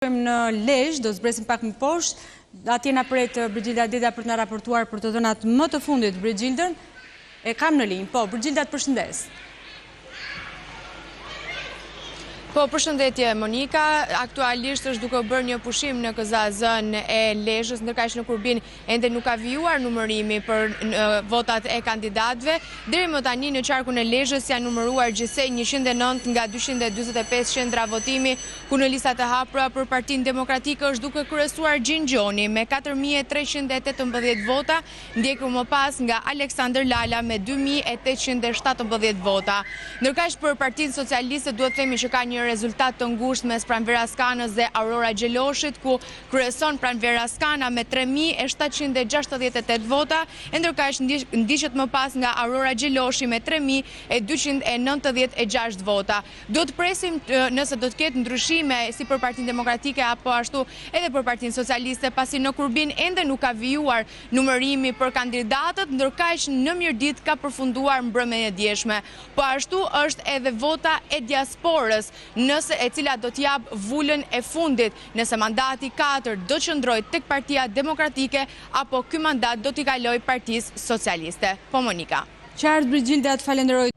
Në Lezhë, do zbresim pak më poshtë, atje na pret Brigilda Deda për të na raportuar për të dhënat më të fundit. Brigildën e kam në linjë. Po, Brigilda, të përshëndes. Po, përshëndetje Monika, aktualisht është duke bërë një pushim në KZA-n e Lezhës, ndërkaq në Kurbin ende nuk ka vijuar numërimi për votat e kandidatëve. Deri më tani në qarkun e Lezhës janë numëruar gjithsej 109 nga 245 qendra votimi, ku në listat e hapura për Partinë Demokratike është duke kryesuar Gjingjoni me 4318 vota, ndjekur më pas nga Aleksandër Lala me 2817 vota. Ndërkaq për Partinë Socialiste duhet të themi që ka një rezultat të ngushtë mes Pranvera Skanës dhe Aurora Gjeloshit, ku kryeson Pranvera Skana me 3768 vota, ndërkaq ndiqet më pas nga Aurora Gjeloshi me 3296 vota. Do të presim nëse do të ketë ndryshime si për Partinë Demokratike apo ashtu edhe për Partinë Socialiste, pasi në Kurbin ende nuk ka vijuar numërimi për kandidatët, ndërkaq në Mirdit ka përfunduar mbrëmjen e djeshme. Po ashtu është edhe vota e diasporës, nëse e cila do t'jap vullën e fundit, nëse mandati 4 do qëndroj tek Partia Demokratike apo ky mandat do t'i kaloj Partisë Socialiste. Po Monika. Qartë, Brigilda, të falenderoj.